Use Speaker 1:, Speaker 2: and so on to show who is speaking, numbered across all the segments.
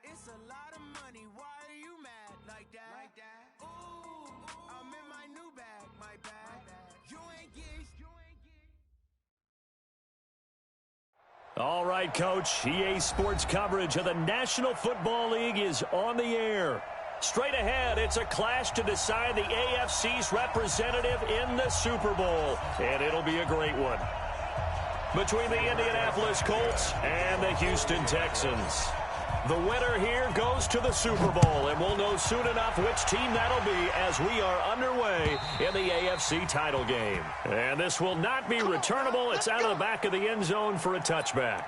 Speaker 1: It's a lot of money. Why are you mad like that? Ooh, I'm in my new bag, my bag. You ain't getting.
Speaker 2: All right, Coach. EA Sports coverage of the National Football League is on the air. Straight ahead, it's a clash to decide the AFC's representative in the Super Bowl, and it'll be a great one. Between the Indianapolis Colts and the Houston Texans. The winner here goes to the Super Bowl, and we'll know soon enough which team that'll be as we are underway in the AFC title game. And this will not be returnable. It's out of the back of the end zone for a touchback.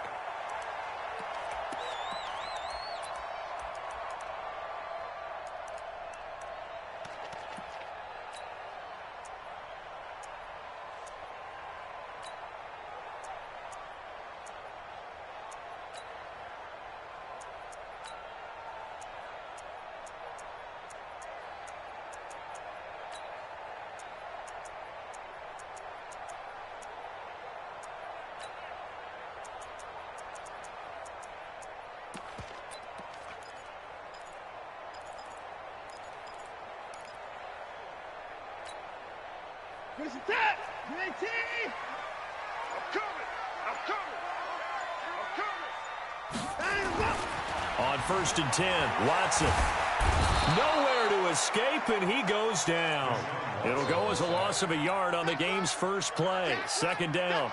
Speaker 3: Push attack! UAT! I'm coming!
Speaker 2: On 1st and 10, Watson. Nowhere to escape, and he goes down. It'll go as a loss of a yard on the game's first play. 2nd down.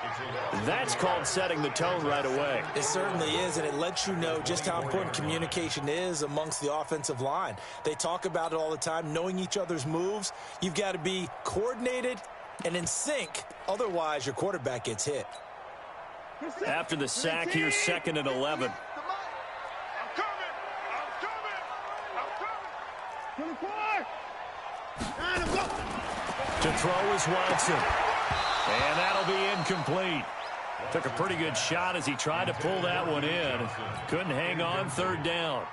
Speaker 2: That's called setting the tone right away.
Speaker 4: It certainly is, and it lets you know just how important communication is amongst the offensive line. They talk about it all the time, knowing each other's moves. You've got to be coordinated and in sync. Otherwise, your quarterback gets hit.
Speaker 2: After the sack, here's 2nd and 11. To throw is Watson. And that'll be incomplete. Took a pretty good shot as he tried to pull that one in. Couldn't hang on. 3rd down.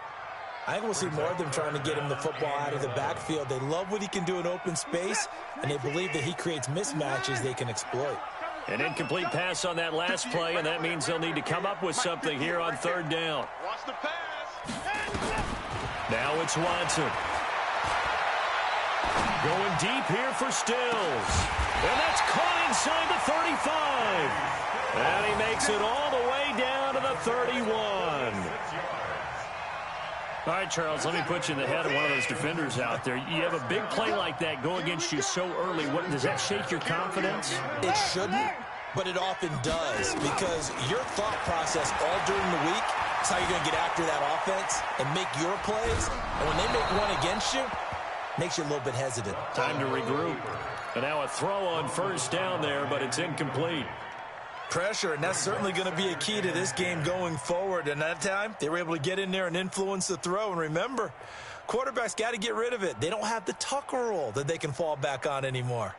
Speaker 4: I think we'll see more of them trying to get him the football out of the backfield. They love what he can do in open space, and they believe that he creates mismatches they can exploit.
Speaker 2: An incomplete pass on that last play, and that means they'll need to come up with something here on 3rd down.
Speaker 3: Watch the pass.
Speaker 2: Now it's Watson. Going deep here for Stills. And that's caught inside the 35. And he makes it all the way down to the 31. All right, Charles, let me put you in the head of one of those defenders out there. You have a big play like that go against you so early. Does that shake your confidence?
Speaker 4: It shouldn't, but it often does, because your thought process all during the week is how you're going to get after that offense and make your plays. And when they make one against you, makes you a little bit hesitant.
Speaker 2: Time to regroup. And now a throw on 1st down there, but it's incomplete.
Speaker 4: Pressure, and that's certainly going to be a key to this game going forward. And that time, they were able to get in there and influence the throw. And remember, quarterbacks got to get rid of it. They don't have the Tucker rule that they can fall back on anymore.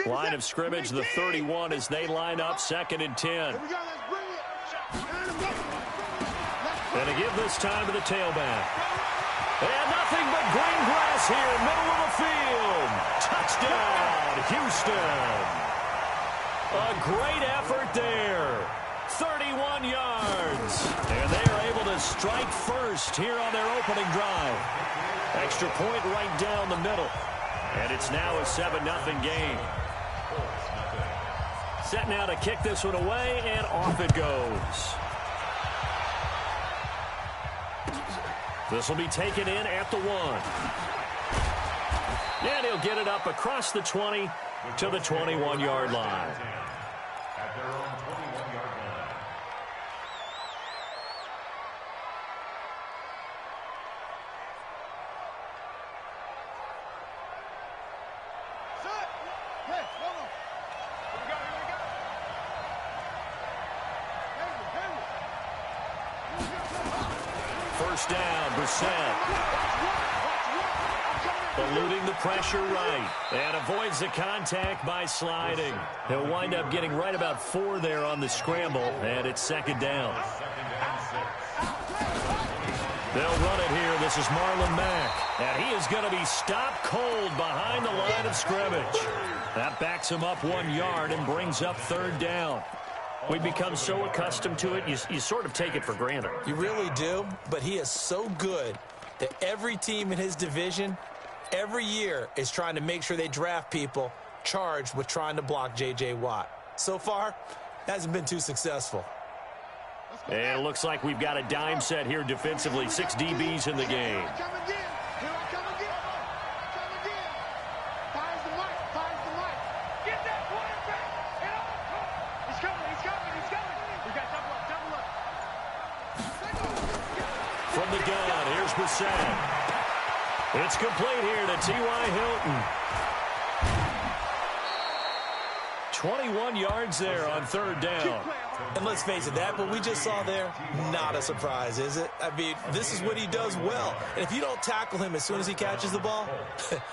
Speaker 2: Line of scrimmage, the 31 as they line up. 2nd and 10. And to give this time to the tailback. And nothing but green grass here, middle of the field. Touchdown, Houston. A great effort there. 31 yards. And they are able to strike first here on their opening drive. Extra point right down the middle. And it's now a 7-0 game. Set now to kick this one away, and off it goes. This will be taken in at the 1. And he'll get it up across the 20 to the 21-yard line.
Speaker 5: At their own 21-yard line.
Speaker 2: first down. Brissett eluding the pressure right and avoids the contact by sliding. He'll wind up getting right about 4 there on the scramble, and it's second down. They'll run it here. This is Marlon Mack, and he is going to be stopped cold behind the line of scrimmage. That backs him up 1 yard and brings up third down. We've become so accustomed to it, you sort of take it for granted.
Speaker 4: You really do, but he is so good that every team in his division every year is trying to make sure they draft people charged with trying to block J.J. Watt. So far, hasn't been too successful.
Speaker 2: And it looks like we've got a dime set here defensively. 6 DBs in the game. From the gun, here's Brissett. It's complete here to T.Y. Hilton. 21 yards there on third down.
Speaker 4: And let's face it, that what we just saw there, not a surprise, is it? I mean, this is what he does well. And if you don't tackle him as soon as he catches the ball,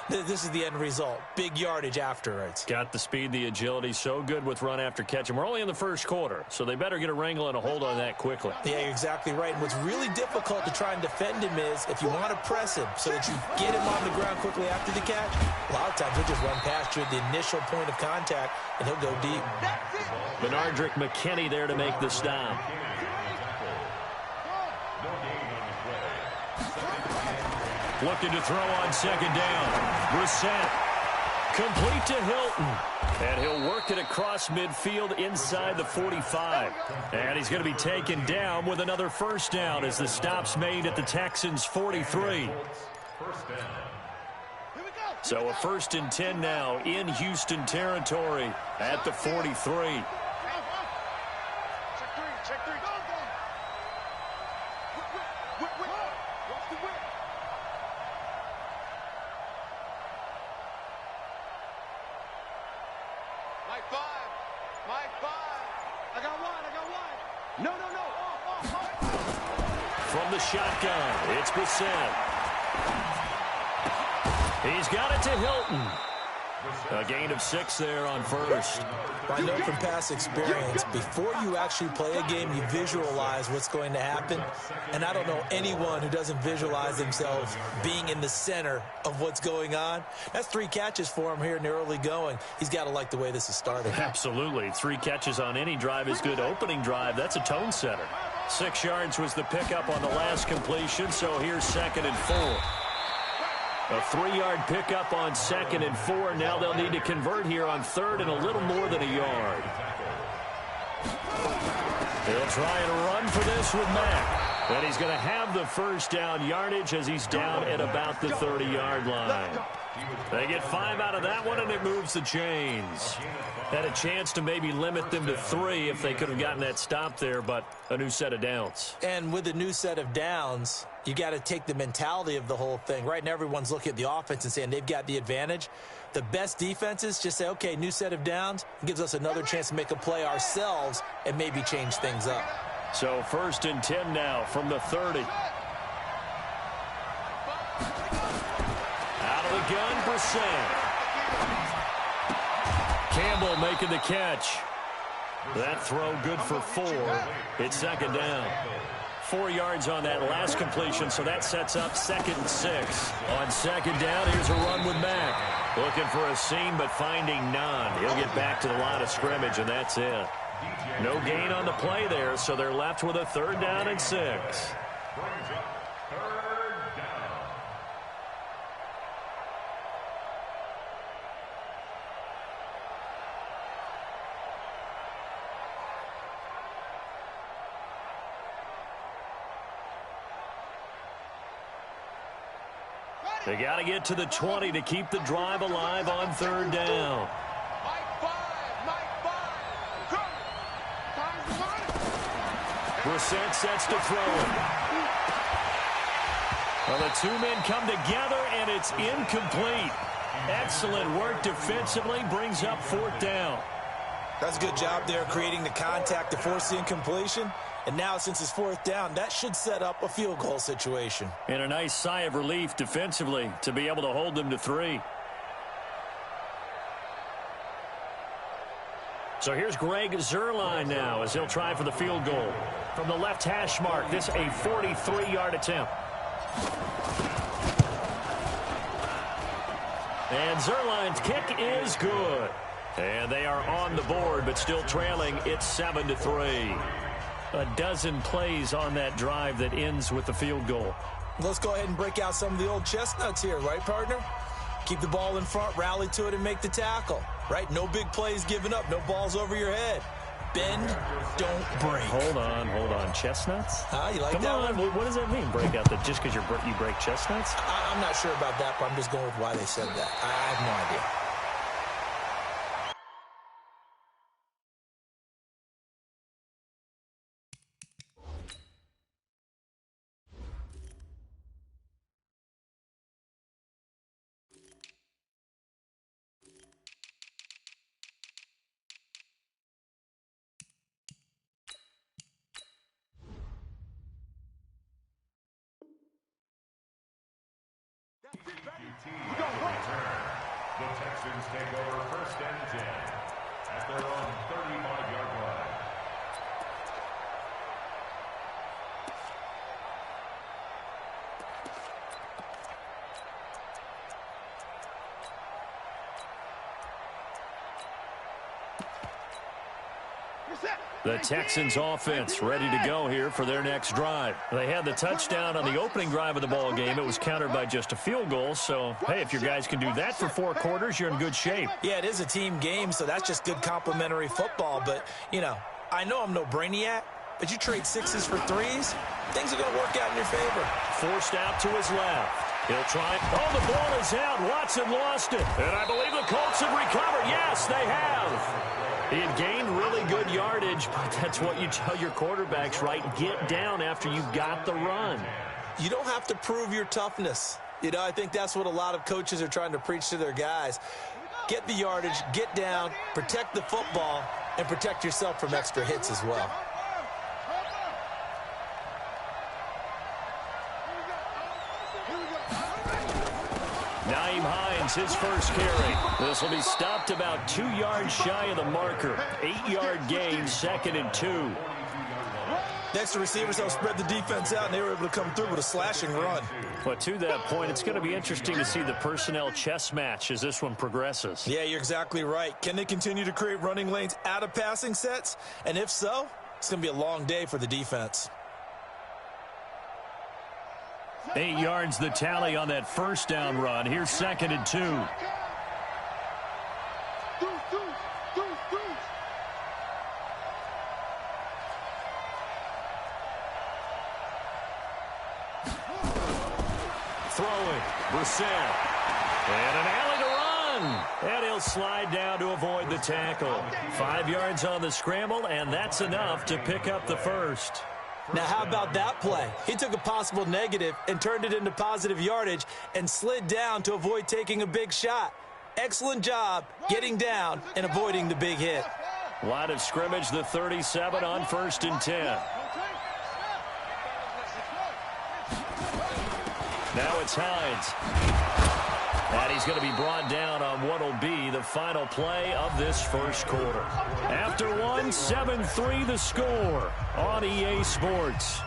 Speaker 4: this is the end result. Big yardage afterwards.
Speaker 2: Got the speed, the agility, so good with run after catch. And we're only in the first quarter, so they better get a wrangle and a hold on that quickly.
Speaker 4: Yeah, you're exactly right. And what's really difficult to try and defend him is if you want to press him so that you get him on the ground quickly after the catch, a lot of times he'll just run past you at the initial point of contact, and he'll go deep.
Speaker 2: Benardrick McKinney there to make the stop. Looking to throw on second down. Brissett complete to Hilton. And he'll work it across midfield inside the 45. And he's going to be taken down with another first down as the stop's made at the Texans' 43. So a 1st and 10 now in Houston territory at the 43. From the shotgun, it's Brissett. He's got it to Hilton. A gain of 6 there on first.
Speaker 4: I know from past experience, before you actually play a game, you visualize what's going to happen. And I don't know anyone who doesn't visualize themselves being in the center of what's going on. That's 3 catches for him here in the early going. He's got to like the way this is starting.
Speaker 2: Absolutely. 3 catches on any drive is good. Opening drive, that's a tone setter. 6 yards was the pickup on the last completion, so here's 2nd and 4. A 3-yard pickup on 2nd and 4. Now they'll need to convert here on 3rd and a little more than a yard. They'll try and run for this with Mack. And he's going to have the first down yardage as he's down at about the 30-yard line. They get 5 out of that one, and it moves the chains. Had a chance to maybe limit them to 3 if they could have gotten that stop there, but a new set of downs.
Speaker 4: And with a new set of downs, you got to take the mentality of the whole thing. Right now, everyone's looking at the offense and saying they've got the advantage. The best defenses just say, okay, new set of downs. It gives us another chance to make a play ourselves and maybe change things up.
Speaker 2: So 1st and 10 now from the 30. Out of the gun, Brissett. Campbell making the catch. That throw good for 4. It's 2nd down. 4 yards on that last completion, so that sets up 2nd and 6. On 2nd down, here's a run with Mack. Looking for a seam, but finding none. He'll get back to the line of scrimmage, and that's it. No gain on the play there, so they're left with a 3rd down and 6. They got to get to the 20 to keep the drive alive on 3rd down. Brissett sets to throw it. Well, the 2 men come together, and it's incomplete. Excellent work defensively, brings up 4th down.
Speaker 4: That's a good job there creating the contact to force the incompletion. And now, since it's 4th down, that should set up a field goal situation.
Speaker 2: And a nice sigh of relief defensively to be able to hold them to 3. So here's Greg Zuerlein now as he'll try for the field goal. From the left hash mark, this a 43-yard attempt. And Zuerlein's kick is good. And they are on the board, but still trailing. It's 7-3. A dozen plays on that drive that ends with the field goal.
Speaker 4: Let's go ahead and break out some of the old chestnuts here, right, partner? Keep the ball in front, rally to it, and make the tackle, right? No big plays given up, no balls over your head. Bend, don't break.
Speaker 2: Hold on. Chestnuts?
Speaker 4: You like
Speaker 2: Come
Speaker 4: that
Speaker 2: on.
Speaker 4: one?
Speaker 2: What does that mean, break out? That just because you break chestnuts?
Speaker 4: I'm not sure about that, but I'm just going with why they said that. I have no idea.
Speaker 5: The Texans take over 1st and 10 at their own 35-yard line.
Speaker 2: The Texans offense ready to go here for their next drive. They had the touchdown on the opening drive of the ball game. It was countered by just a field goal. So, hey, if your guys can do that for 4 quarters, you're in good shape.
Speaker 4: Yeah, it is a team game, so that's just good complimentary football. But, you know, I know I'm no brainiac, but you trade 6s for 3s, things are going to work out in your favor.
Speaker 2: Forced out to his left. He'll try. Oh, the ball is out. Watson lost it. And I believe the Colts have recovered. Yes, they have. He had gained really good yardage, but that's what you tell your quarterbacks, right? Get down after you've got the run.
Speaker 4: You don't have to prove your toughness. You know, I think that's what a lot of coaches are trying to preach to their guys. Get the yardage, get down, protect the football, and protect yourself from extra hits as well.
Speaker 2: Naeem Hines, his first carry. This will be stopped about 2 yards shy of the marker. 8-yard gain, 2nd and 2.
Speaker 4: Next, the receivers helped spread the defense out, and they were able to come through with a slashing run.
Speaker 2: But to that point, it's going to be interesting to see the personnel chess match as this one progresses.
Speaker 4: Yeah, you're exactly right. Can they continue to create running lanes out of passing sets? And if so, it's going to be a long day for the defense.
Speaker 2: 8 yards the tally on that first down run. Here's 2nd and 2. Throwing, Brissett. And an alley to run. And he'll slide down to avoid the tackle. 5 yards on the scramble, and that's enough to pick up the first.
Speaker 4: Now, how about that play? He took a possible negative and turned it into positive yardage and slid down to avoid taking a big shot. Excellent job getting down and avoiding the big hit.
Speaker 2: Line of scrimmage, the 37 on 1st and 10. Now it's Hines. And he's going to be brought down on what will be the final play of this first quarter. After one, 7-3 the score on EA Sports.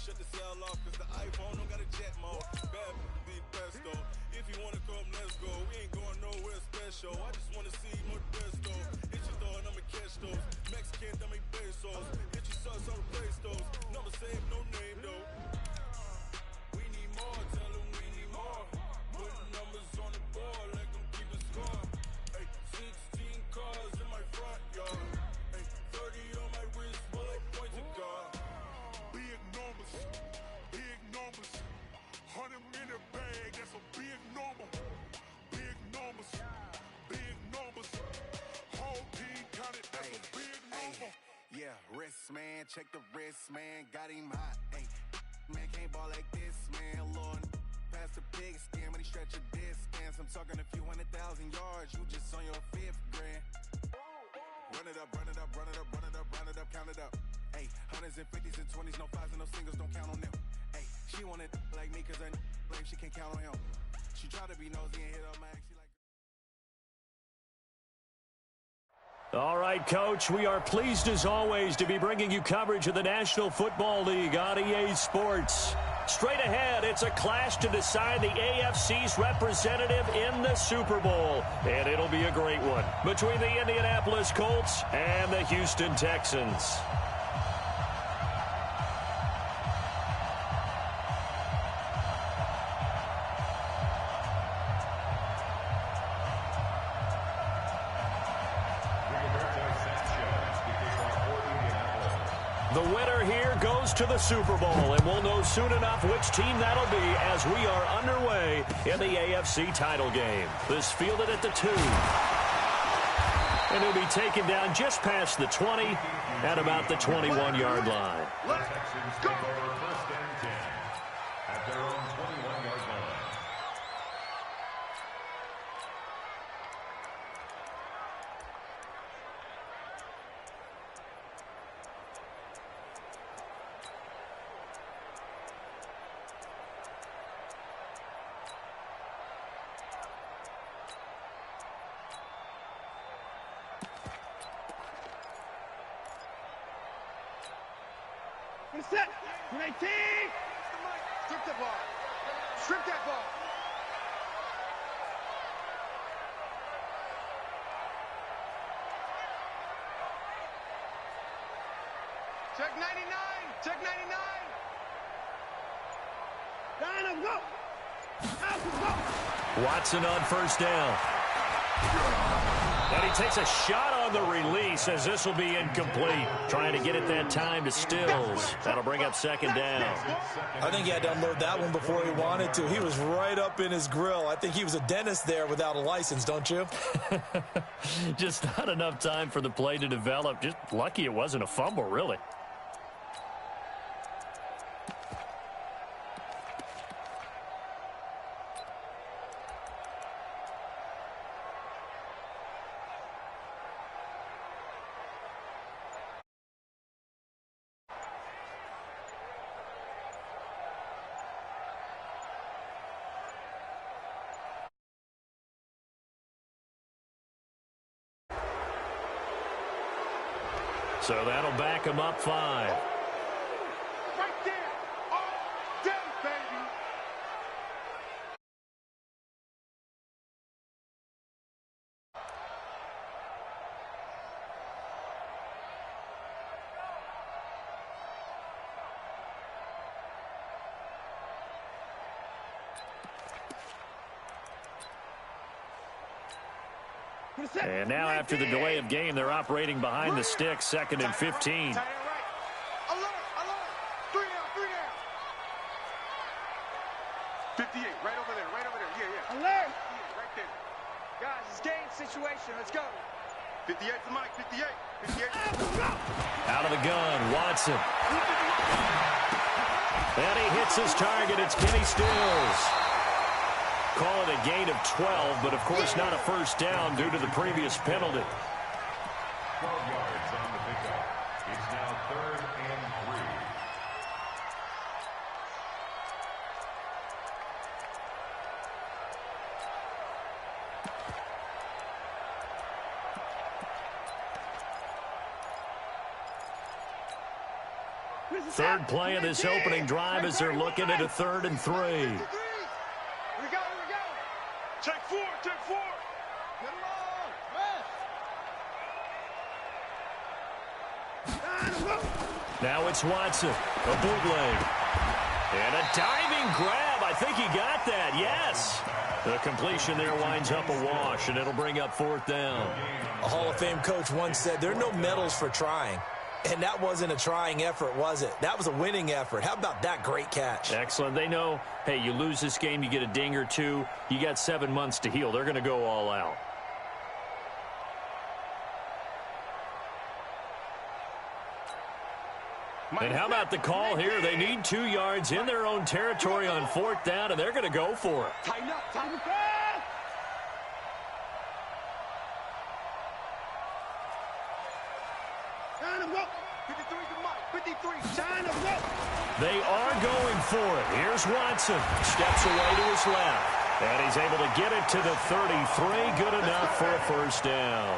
Speaker 6: Shut the cell off, cause the iPhone don't got a jet mode. Bad be presto. If you wanna come, let's go. We ain't going nowhere special. I just wanna see more Desto. Hit your thought, I'ma catch those. Mexican, dummy pesos. Hit your sus on the play stores. Number save, no name though. We need more, tell them we need more. Putting numbers on the board, like them keep a score. Ay, 16 cars in my front yard. Ay, 30 on my wrist, while I point to God.
Speaker 7: Big numbers, big numbers. 100 in the bag, that's a big number. Big numbers, big numbers. Whole team counted, that's a big number.
Speaker 8: Yeah, wrist man, check the wrist man, got him hot. Ay, man can't ball like this, man. Lord, past the pig skin, but he stretch a distance. I'm talking a few 100,000 yards, you just on your 5th grand. Run it up, run it up, run it up, run it up, run it up, count it up. Ay, 100s and 50s and 20s, no 5s and no singles, don't count on them. Ay, she wanted like me, cause I blame she can't count on him. She tried to be nosy and hit up my ex, she like.
Speaker 2: All right, Coach, we are pleased as always to be bringing you coverage of the National Football League on EA Sports. Straight ahead, it's a clash to decide the AFC's representative in the Super Bowl. And it'll be a great one between the Indianapolis Colts and the Houston Texans. The winner here goes to the Super Bowl, and we'll know soon enough which team that'll be as we are underway in the AFC title game. This fielded at the 2. And he'll be taken down just past the 20 at about the 21-yard line.
Speaker 5: Let's go! First and 10 at their own 21-yard line.
Speaker 3: Set. 19. Strip the ball. Strip that ball. Check 99. Check 99. Down, go. Out, go.
Speaker 2: Watson on first down. And he takes a shot on the release as this will be incomplete. Trying to get it that time to Stills. That'll bring up second down.
Speaker 4: I think he had to unload that one before he wanted to. He was right up in his grill. I think he was a dentist there without a license, don't you?
Speaker 2: Just not enough time for the play to develop. Just lucky it wasn't a fumble, really. So that'll back him up 5.
Speaker 3: Right there. All day, baby.
Speaker 2: And now after the delay of game, they're operating behind the sticks, 2nd and 15.
Speaker 3: Alert, alert. 3 down. 58, right over there. Yeah. Alert. Right there. Guys, it's game situation. Let's go. 58 to Mike, 58. 58.
Speaker 2: Out of the gun, Watson. And he hits his target. It's Kenny Stills. Call it a gain of 12, but of course not a first down due to the previous penalty.
Speaker 5: 12 yards on the pickup. It's now 3rd and 3.
Speaker 2: Third play of this opening drive as they're looking at a 3rd and 3.
Speaker 3: Here we go.
Speaker 2: Now it's Watson, a bootleg. And a diving grab. I think he got that, yes. The completion there winds up a wash, and it'll bring up 4th down.
Speaker 4: A Hall of Fame coach once said there are no medals for trying. And that wasn't a trying effort, was it? That was a winning effort. How about that great catch?
Speaker 2: Excellent. They know, hey, you lose this game, you get a ding or two. You got 7 months to heal. They're going to go all out. And how about the call here? They need 2 yards in their own territory on 4th down, and they're going to go for it.
Speaker 3: Tighten up, tighten up.
Speaker 2: They are going for it. Here's Watson. Steps away to his left. And he's able to get it to the 33. Good enough for a 1st down.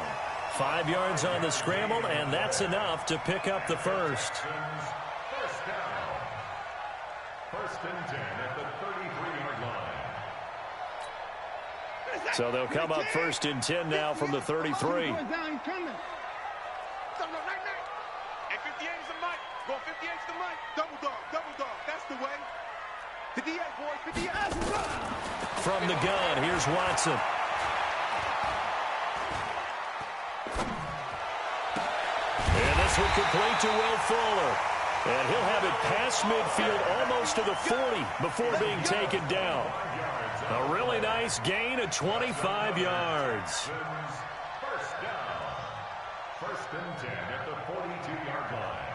Speaker 2: 5 yards on the scramble, and that's enough to pick up the first.
Speaker 5: 1st down. 1st and 10 at the 33-yard line.
Speaker 2: So they'll come up 1st and 10 now from the 33.
Speaker 3: And 58 is the mic. Go 58 is the mic. Double dog, double dog. That's the way. 58, boys, 58.
Speaker 2: From the gun, here's Watson. And this will complete to Will Fuller. And he'll have it past midfield almost to the 40 before being taken down. A really nice gain of 25 yards.
Speaker 5: 1st down. 1st and 10 at the 42-yard line.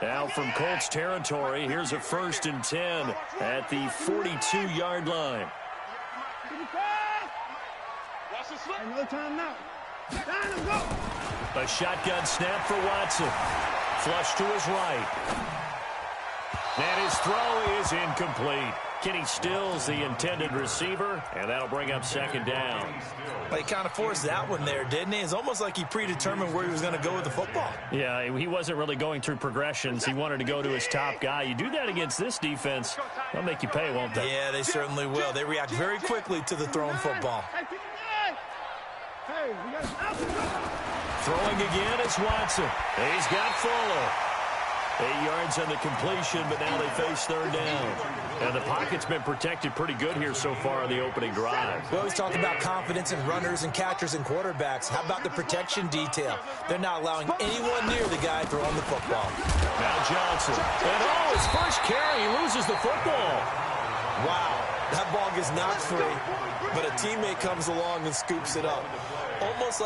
Speaker 2: Now from Colts territory, here's a 1st and 10 at the 42-yard line.
Speaker 3: No time now.
Speaker 2: A shotgun snap for Watson. Flush to his right. And his throw is incomplete. Kenny Stills, the intended receiver, and that'll bring up 2nd down.
Speaker 4: Well, he kind of forced that one there, didn't he? It's almost like he predetermined where he was going to go with the football.
Speaker 2: Yeah, he wasn't really going through progressions. He wanted to go to his top guy. You do that against this defense, they'll make you pay, won't they?
Speaker 4: Yeah, they certainly will. They react very quickly to the thrown football.
Speaker 2: Throwing again is Watson. He's got Fuller. 8 yards on the completion, but now they face 3rd down. And the pocket's been protected pretty good here so far on the opening drive.
Speaker 4: We always talk about confidence in runners and catchers and quarterbacks. How about the protection detail? They're not allowing anyone near the guy throwing the football.
Speaker 2: Now Johnson. And his first carry, he loses the football.
Speaker 4: Wow, that ball gets knocked free, but a teammate comes along and scoops it up. It's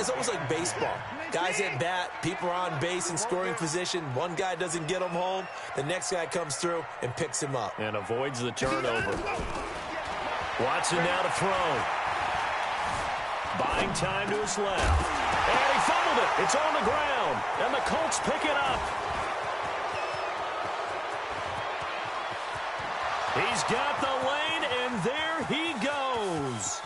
Speaker 4: almost like baseball. Guys at bat, people are on base in scoring position. One guy doesn't get him home. The next guy comes through and picks him up.
Speaker 2: And avoids the turnover. Watson now to throw. Buying time to his left. And he fumbled it. It's on the ground. And the Colts pick it up. He's got the lane, and there he goes.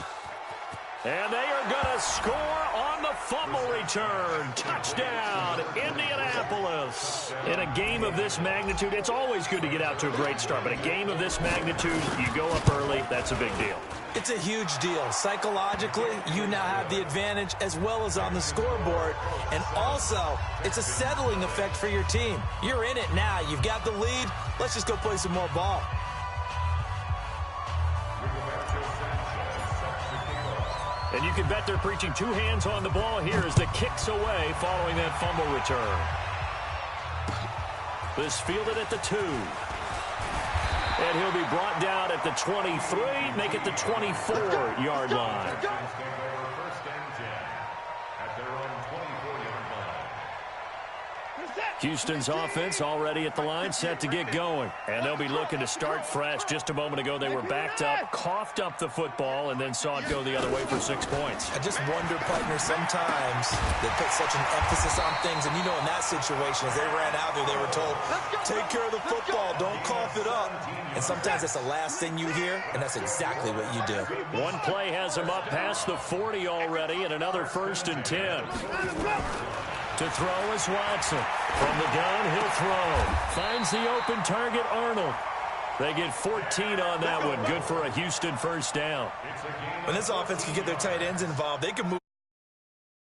Speaker 2: And they are going to score on the fumble return. Touchdown, Indianapolis. In a game of this magnitude, it's always good to get out to a great start. But a game of this magnitude, you go up early, that's a big deal.
Speaker 4: It's a huge deal. Psychologically, you now have the advantage as well as on the scoreboard. And also, it's a settling effect for your team. You're in it now. You've got the lead. Let's just go play some more ball.
Speaker 2: And you can bet they're preaching 2 hands on the ball here as the kick's away following that fumble return. This fielded at the 2. And he'll be brought down at the 23, make it the 24-yard line. Houston's offense already at the line, set to get going. And they'll be looking to start fresh. Just a moment ago, they were backed up, coughed up the football, and then saw it go the other way for 6 points.
Speaker 4: I just wonder, partner, sometimes they put such an emphasis on things. And, you know, in that situation, as they ran out there, they were told, take care of the football, don't cough it up. And sometimes that's the last thing you hear, and that's exactly what you do.
Speaker 2: One play has them up past the 40 already, and another 1st and 10. To throw is Watson. From the gun, he'll throw. Finds the open target, Arnold. They get 14 on that one. Good for a Houston 1st down.
Speaker 4: When this offense can get their tight ends involved, they can move.